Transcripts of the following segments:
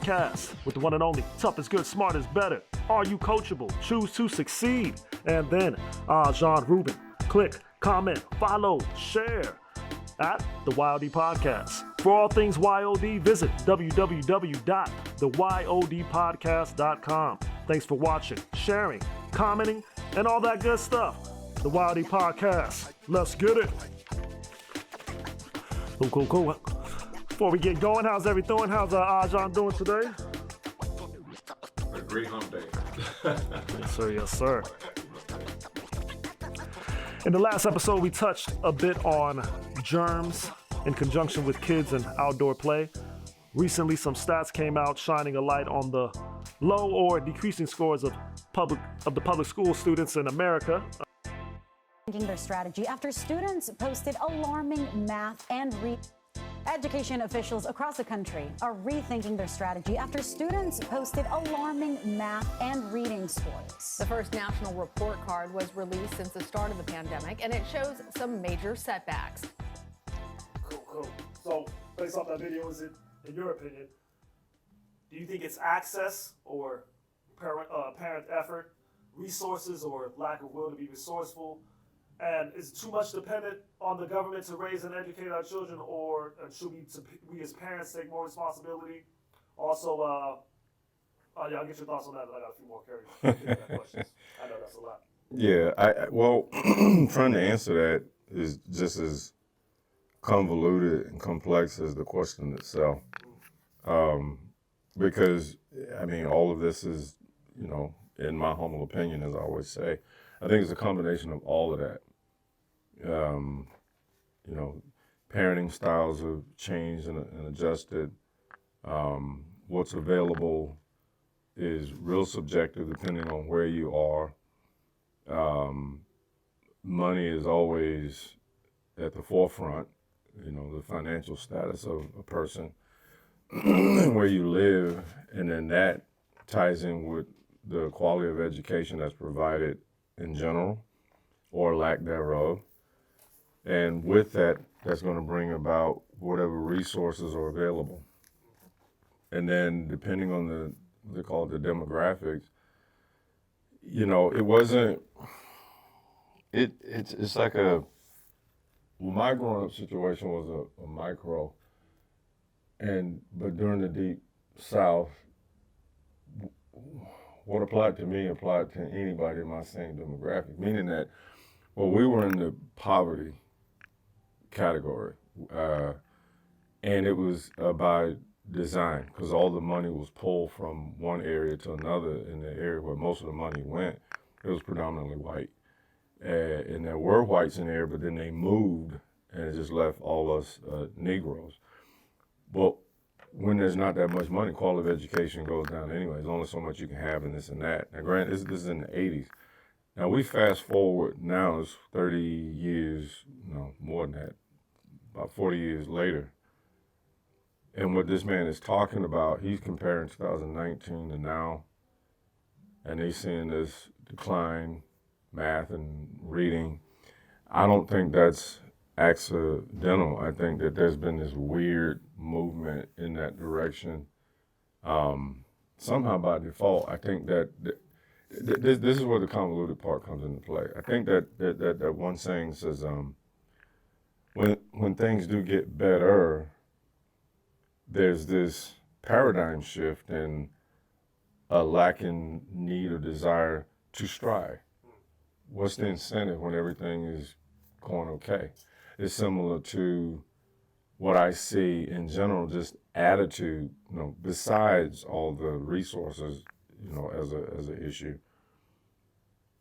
Podcast with the one and only Tough is Good, Smart is Better. Are you coachable? Choose to succeed. And then John Rubin. Click, comment, follow, share at the Y.O.D Podcast. For all things Y.O.D, visit www.theyodpodcast.com. Thanks for watching, sharing, commenting, and all that good stuff. The Y.O.D Podcast. Let's get it. Cool. Before we get going, how's everything? How's John doing today? A great hump day. Yes, sir. In the last episode, we touched a bit on germs in conjunction with kids and outdoor play. Recently, some stats came out shining a light on the low or decreasing scores of the public school students in America. Their strategy after students posted alarming math and Education officials across the country are rethinking their strategy after students posted alarming math and reading scores. The first national report card was released since the start of the pandemic, and it shows some major setbacks. Cool. So, based off that video, is it, in your opinion, do you think it's access or parent effort, resources or lack of will to be resourceful? And is it too much dependent on the government to raise and educate our children, or should we as parents take more responsibility? Also, I'll get your thoughts on that, but I got a few more questions. I know that's a lot. Yeah, well, trying to answer that is just as convoluted and complex as the question itself. Because, I mean, all of this is, in my humble opinion, as I always say, I think it's a combination of all of that. Parenting styles have changed and adjusted. What's available is real subjective depending on where you are. Money is always at the forefront, the financial status of a person, where you live, and then that ties in with the quality of education that's provided in general, or lack thereof. And with that, that's going to bring about whatever resources are available. And then depending on they call it the demographics, it's like my growing up situation was a micro, but during the Deep South, what applied to me applied to anybody in my same demographic, meaning that, we were in the poverty category, and it was by design, because all the money was pulled from one area to another. In the area where most of the money went, it was predominantly white. And there were whites in there, but then they moved, and it just left all us Negroes. Well, when there's not that much money, quality of education goes down anyway. There's only so much you can have in this and that. Now, granted, this is in the 80s. Now, we fast forward, now it's 30 years, no, more than that, about 40 years later. And what this man is talking about, he's comparing 2019 to now, and he's seeing this decline, math and reading. I don't think that's accidental. I think that there's been this weird movement in that direction. Somehow by default, I think that this is where the convoluted part comes into play. I think that one saying says, when things do get better, there's this paradigm shift and a lacking need or desire to strive. What's the incentive when everything is going okay? It's similar to what I see in general, just attitude, besides all the resources, as an issue.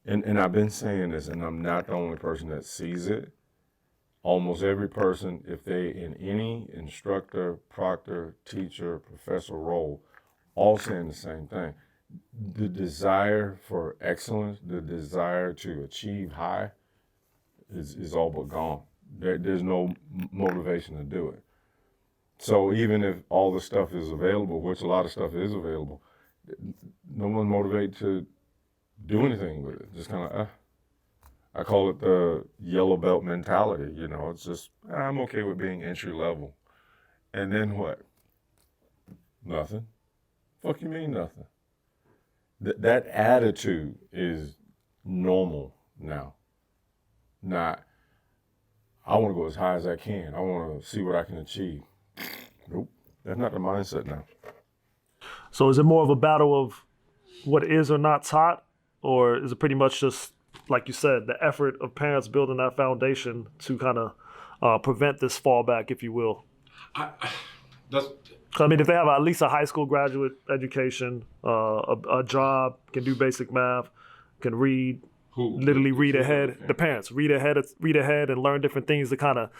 And I've been saying this, and I'm not the only person that sees it. Almost every person, if they in any instructor, proctor, teacher, professor role, all saying the same thing. The desire for excellence, the desire to achieve high is all but gone. There's no motivation to do it. So even if all the stuff is available, which a lot of stuff is available, no one's motivated to do anything with it. Just kind of, I call it the yellow belt mentality. It's just, I'm okay with being entry level. And then what? Nothing. Fuck you mean nothing? That attitude is normal now. Not, I want to go as high as I can. I want to see what I can achieve. Nope, that's not the mindset now. So is it more of a battle of what is or not taught, or is it pretty much just, like you said, the effort of parents building that foundation to kind of prevent this fallback, if you will? I mean, if they have at least a high school graduate education, a job, can do basic math, can read, literally read ahead. The parents read ahead, and learn different things to kind of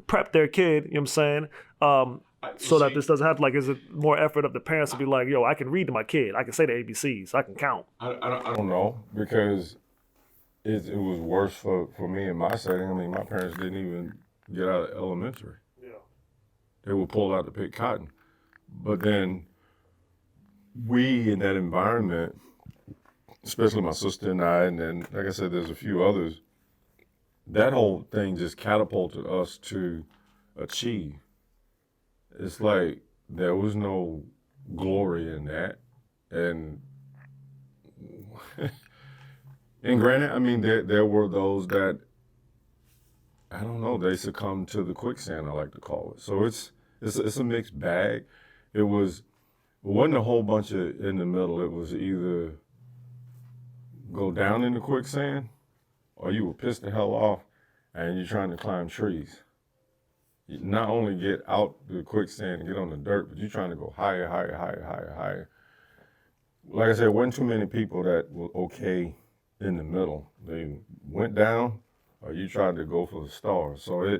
prep their kid. You know what I'm saying? So that this doesn't happen. Like, is it more effort of the parents to be like, yo, I can read to my kid, I can say the ABCs, I can count? I don't know, because it was worse for me in my setting. I mean, my parents didn't even get out of elementary. Yeah. They were pulled out to pick cotton. But then we, in that environment, especially my sister and I, and then, like I said, there's a few others, that whole thing just catapulted us to achieve. It's like there was no glory in that. And granted, I mean, there were those that, I don't know, they succumbed to the quicksand, I like to call it. So it's a mixed bag. It wasn't a whole bunch of in the middle. It was either go down in the quicksand, or you were pissed the hell off and you're trying to climb trees. You not only get out the quicksand and get on the dirt, but you're trying to go higher, higher, higher, higher, higher. Like I said, wasn't too many people that were okay in the middle. They went down, or you tried to go for the stars. So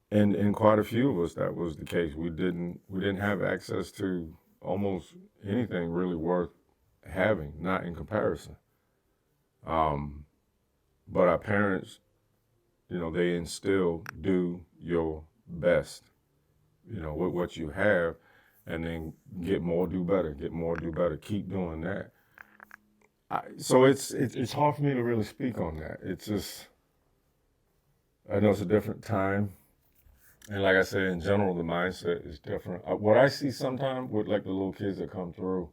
and quite a few of us, that was the case. We didn't have access to almost anything really worth having, not in comparison. But our parents, you know, they instill, do your best, you know, with what you have, and then get more, do better, get more, do better, keep doing that. So it's hard for me to really speak on that. It's just, I know it's a different time. And like I said, in general, the mindset is different. What I see sometimes with like the little kids that come through,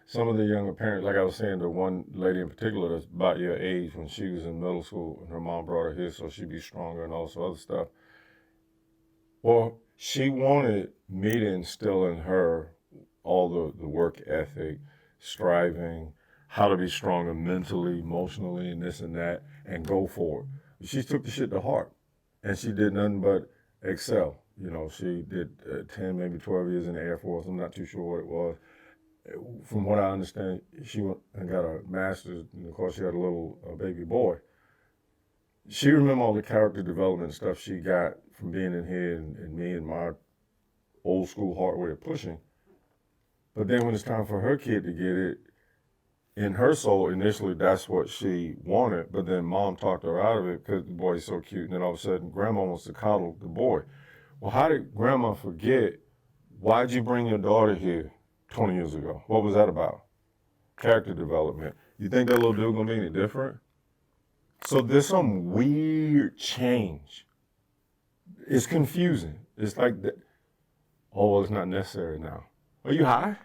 some of the younger parents, like I was saying, the one lady in particular that's about your age, when she was in middle school and her mom brought her here so she'd be stronger and all this other stuff. Well, she wanted me to instill in her all the work ethic, striving, how to be stronger mentally, emotionally, and this and that, and go for it. She took the shit to heart, and she did nothing but excel. You know, she did 10, maybe 12 years in the Air Force. I'm not too sure what it was. From what I understand, she went and got a master's, and of course she had a little baby boy. She remembered all the character development stuff she got from being in here and me and my old school hard way of pushing. But then when it's time for her kid to get it, in her soul, initially that's what she wanted, but then mom talked her out of it because the boy's so cute, and then all of a sudden grandma wants to coddle the boy. Well, how did grandma forget, why'd you bring your daughter here 20 years ago? What was that about? Character development. You think that little dude gonna be any different? So there's some weird change. It's confusing. It's like, oh, well, it's not necessary now. Are you high?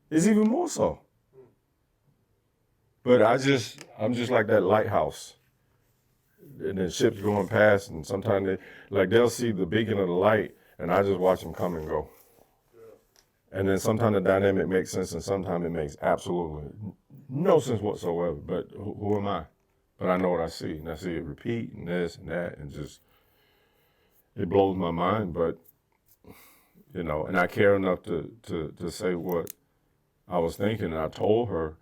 It's even more so. But I'm just like that lighthouse. And then ships going past, and sometimes they'll see the beacon of the light, and I just watch them come and go. And then sometimes the dynamic makes sense, and sometimes it makes absolutely no sense whatsoever. But who am I? But I know what I see, and I see it repeat, and this and that, and just, it blows my mind. But, you know, and I care enough to say what I was thinking, and I told her,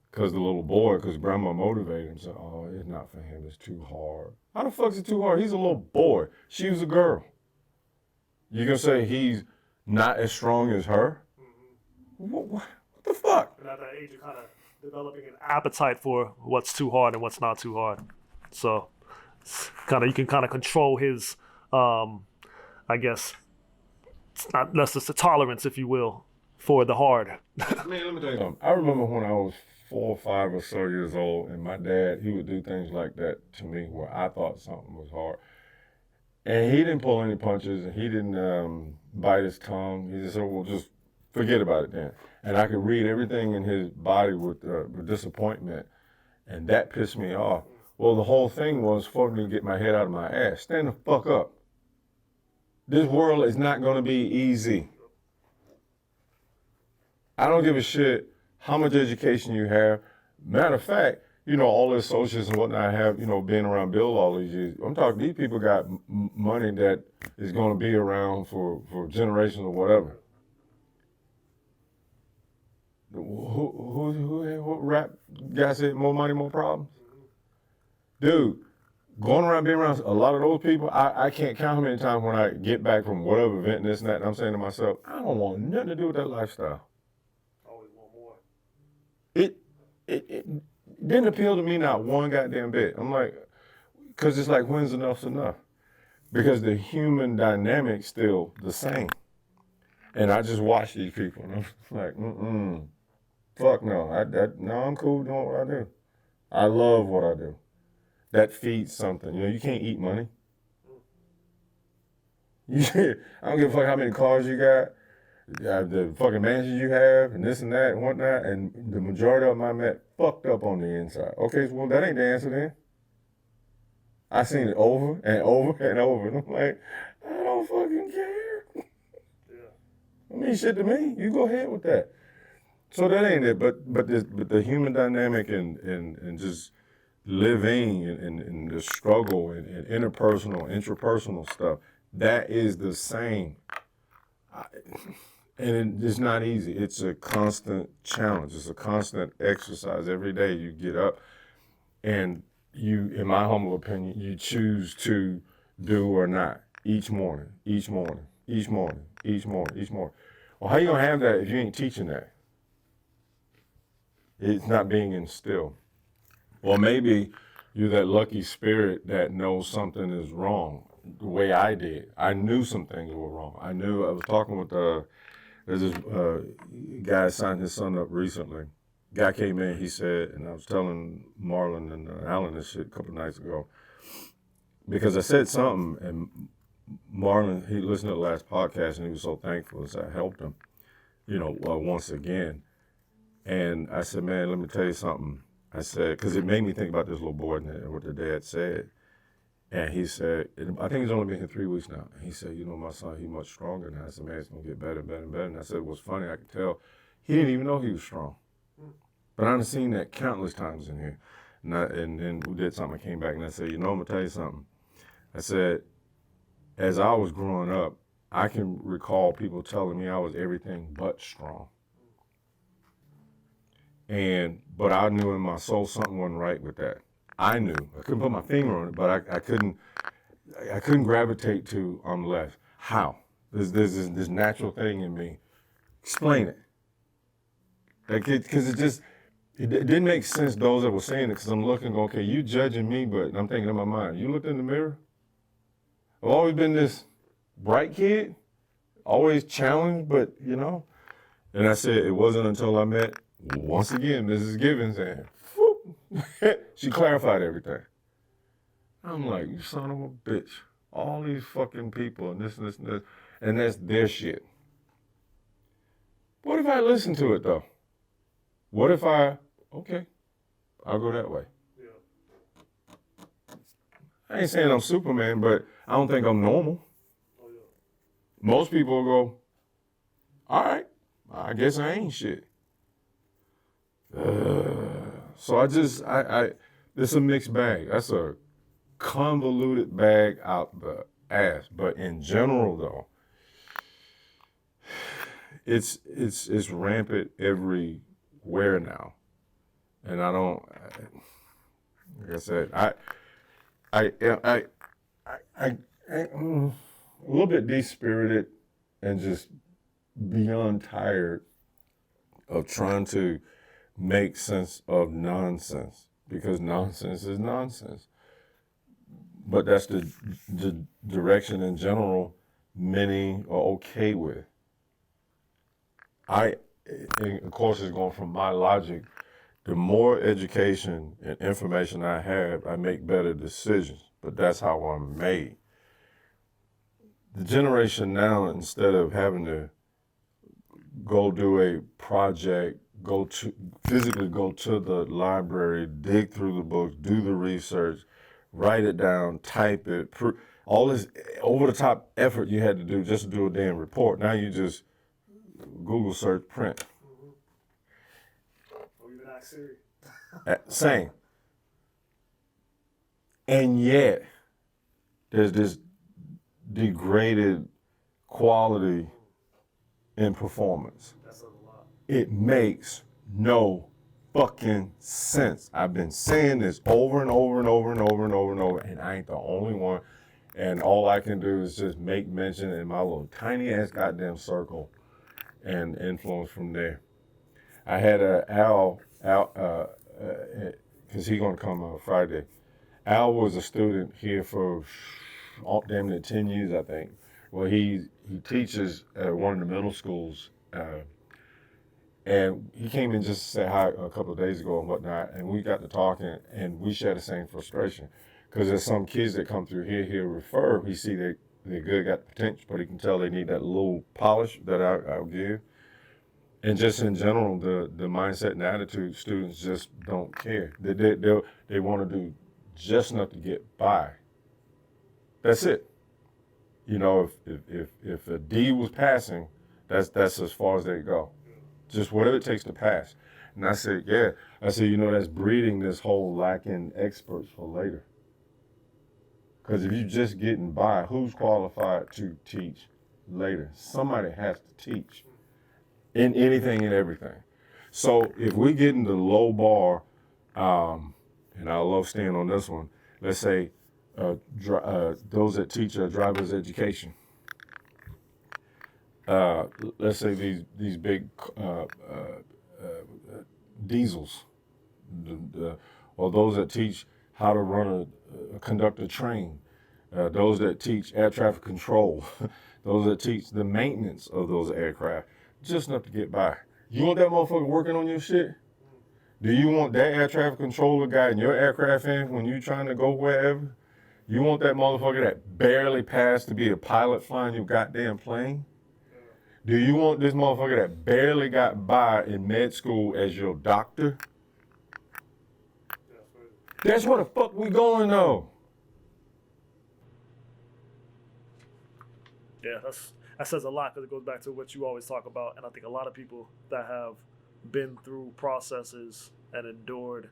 because the little boy, because grandma motivated him, said, oh, it's not for him, it's too hard. How the fuck's it too hard? He's a little boy. She was a girl. You gonna say he's not as strong as her? What the fuck? And at that age, you're kind of developing an appetite for what's too hard and what's not too hard. So you can kind of control his, I guess, it's not less it's a tolerance, if you will, for the hard. Man, let me tell you something. I remember when I was 4 or 5 or so years old, and my dad, he would do things like that to me where I thought something was hard. And he didn't pull any punches, and he didn't bite his tongue. He just said, well, just Forget about it then. And I could read everything in his body with disappointment, and that pissed me off. Well, the whole thing was for me to get my head out of my ass. Stand the fuck up. This world is not going to be easy. I don't give a shit how much education you have. Matter of fact, you know, all the associates and whatnot I have, you know, being around Bill all these years. I'm talking, these people got money that is going to be around for generations or whatever. Who rap guy said more money, more problems? Dude, going around, being around a lot of those people, I can't count how many times when I get back from whatever event and this and that, and I'm saying to myself, I don't want nothing to do with that lifestyle. Always want more. It didn't appeal to me not one goddamn bit. I'm like, because it's like, when's enough's enough? Because the human dynamic's still the same. And I just watch these people, and I'm like, fuck no. No, I'm cool doing what I do. I love what I do. That feeds something. You know, you can't eat money. I don't give a fuck how many cars you got, the fucking mansions you have, and this and that and whatnot, and the majority of them I met fucked up on the inside. Okay, well, that ain't the answer then. I seen it over and over and over, and I'm like, I don't fucking care. I mean, shit to me. You go ahead with that. So that ain't it. But the human dynamic and just living and the struggle and interpersonal, intrapersonal stuff, that is the same. And it's not easy. It's a constant challenge. It's a constant exercise. Every day you get up and you, in my humble opinion, you choose to do or not each morning. Well, how you gonna have that if you ain't teaching that? It's not being instilled. Well, maybe you're that lucky spirit that knows something is wrong, the way I did. I knew some things were wrong. I was talking with, there's this guy signed his son up recently. Guy came in, he said, and I was telling Marlon and Alan this shit a couple of nights ago, because I said something, and Marlon, he listened to the last podcast, and he was so thankful as I helped him, you know, once again. And I said, man, let me tell you something. I said, because it made me think about this little boy and what the dad said. And he said, I think he's only been here 3 weeks now. And he said, you know, my son, he's much stronger now. I said, man, it's going to get better and better and better. And I said, what's funny, I could tell, he didn't even know he was strong. But I've seen that countless times in here. And then we did something, I came back and I said, you know, I'm going to tell you something. I said, as I was growing up, I can recall people telling me I was everything but strong. But I knew in my soul something wasn't right with that. I knew. I couldn't put my finger on it, but I couldn't gravitate to left. How? There's this natural thing in me. Explain it. Because it didn't make sense, those that were saying it, because I'm looking, okay, you judging me, but I'm thinking in my mind, you looked in the mirror? I've always been this bright kid, always challenged, but, you know. And I said, it wasn't until I met, once again, Mrs. Givens, and whoop, she clarified everything. I'm like, you son of a bitch. All these fucking people and this and this and this, and that's their shit. What if I listen to it, though? What if okay, I'll go that way. Yeah. I ain't saying I'm Superman, but I don't think I'm normal. Oh, yeah. Most people will go, all right, I guess I ain't shit. So this is a mixed bag. That's a convoluted bag out the ass. But in general, though, it's rampant everywhere now. And I don't, like I said, I'm a little bit dispirited and just beyond tired of trying to make sense of nonsense, because nonsense is nonsense. But that's the direction in general many are okay with. And of course, it's going from my logic. The more education and information I have, I make better decisions. But that's how I'm made. The generation now, instead of having to go do a project, physically go to the library, dig through the books, do the research, write it down, type it, all this over the top effort you had to do just to do a damn report. Now you just Google search, print. Or even ask Siri. Same. And yet, there's this degraded quality in performance. That's a lot. It makes no fucking sense. I've been saying this over and over and over and over and over and over, and I ain't the only one. And all I can do is just make mention in my little tiny ass goddamn circle and influence from there. I had Al, because he's gonna come Friday. Al was a student here for damn near 10 years, I think. Well, he teaches at one of the middle schools, and he came in just to say hi a couple of days ago and whatnot, and we got to talking, and we share the same frustration. Because there's some kids that come through here, he'll refer, he see they're good, got the potential, but he can tell they need that little polish that I'll give. And just in general, the mindset and attitude, students just don't care. They want to do just enough to get by. That's it. You know, if a D was passing, that's as far as they go. Just whatever it takes to pass. And I said, yeah. I said, you know, that's breeding this whole lacking experts for later. Because if you're just getting by, who's qualified to teach later? Somebody has to teach in anything and everything. So if we get in the low bar, and I love staying on this one, let's say those that teach driver's education. Let's say these big diesels, or those that teach how to run conduct a train, those that teach air traffic control, those that teach the maintenance of those aircraft, just enough to get by. You want that motherfucker working on your shit? Do you want that air traffic controller guy in your aircraft when you're trying to go wherever? You want that motherfucker that barely passed to be a pilot flying your goddamn plane? Do you want this motherfucker that barely got by in med school as your doctor? That's where the fuck we going though. Yeah, that says a lot because it goes back to what you always talk about, and I think a lot of people that have been through processes and endured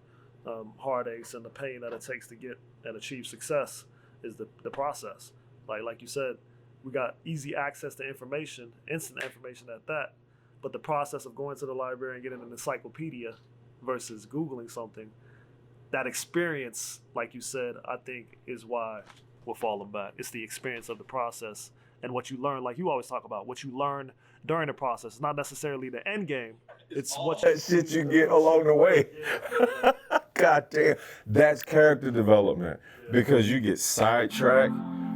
heartaches and the pain that it takes to get and achieve success is the process. Like you said, we got easy access to information, instant information at that, but the process of going to the library and getting an encyclopedia versus Googling something, that experience, like you said, I think is why we're falling back. It's the experience of the process and what you learn, like you always talk about, what you learn during the process. It's not necessarily the end game. It's what that shit you get along the way. God damn, that's character development because you get sidetracked,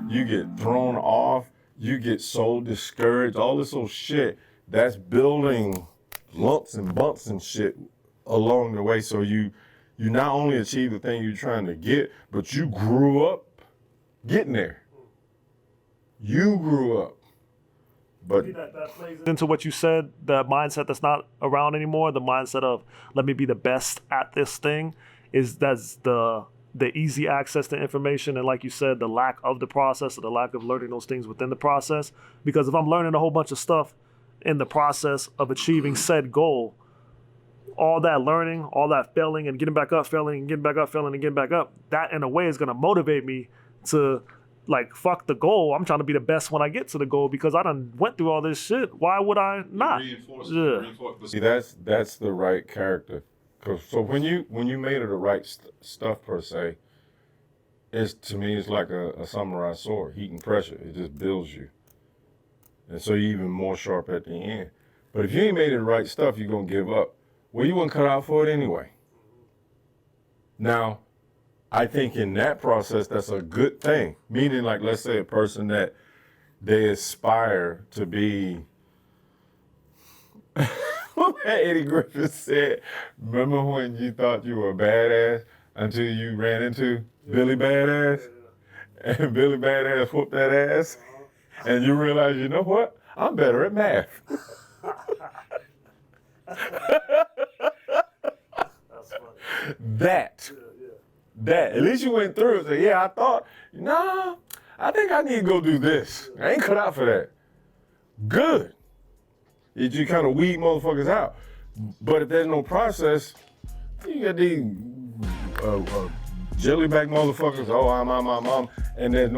you get thrown off, you get so discouraged, all this little shit. That's building lumps and bumps and shit along the way. So you not only achieve the thing you're trying to get, but you grew up getting there. You grew up. But that plays into what you said, the mindset that's not around anymore, the mindset of let me be the best at this thing, that's the easy access to information, and like you said, the lack of the process or the lack of learning those things within the process. Because if I'm learning a whole bunch of stuff in the process of achieving said goal, all that learning, all that failing and getting back up, failing and getting back up, failing and getting back up, that in a way is going to motivate me to like, fuck the goal. I'm trying to be the best when I get to the goal because I done went through all this shit. Why would I not? See, that's the right character. So when you made it the right stuff per se, to me it's like a samurai sword, heat and pressure. It just builds you, and so you're even more sharp at the end. But if you ain't made it the right stuff, you're gonna give up. Well, you weren't cut out for it anyway. Now, I think in that process, that's a good thing. Meaning, like, let's say a person that they aspire to be, what Eddie Griffin said, remember when you thought you were a badass until you ran into Billy Badass? And Billy Badass whooped that ass? And you realize, you know what? I'm better at math. That's funny. That. That. At least you went through it. So, yeah, I thought, nah, I think I need to go do this. I ain't cut out for that. Good. You kind of weed motherfuckers out. But if there's no process, you got these jellyback motherfuckers, oh, I'm, and there's no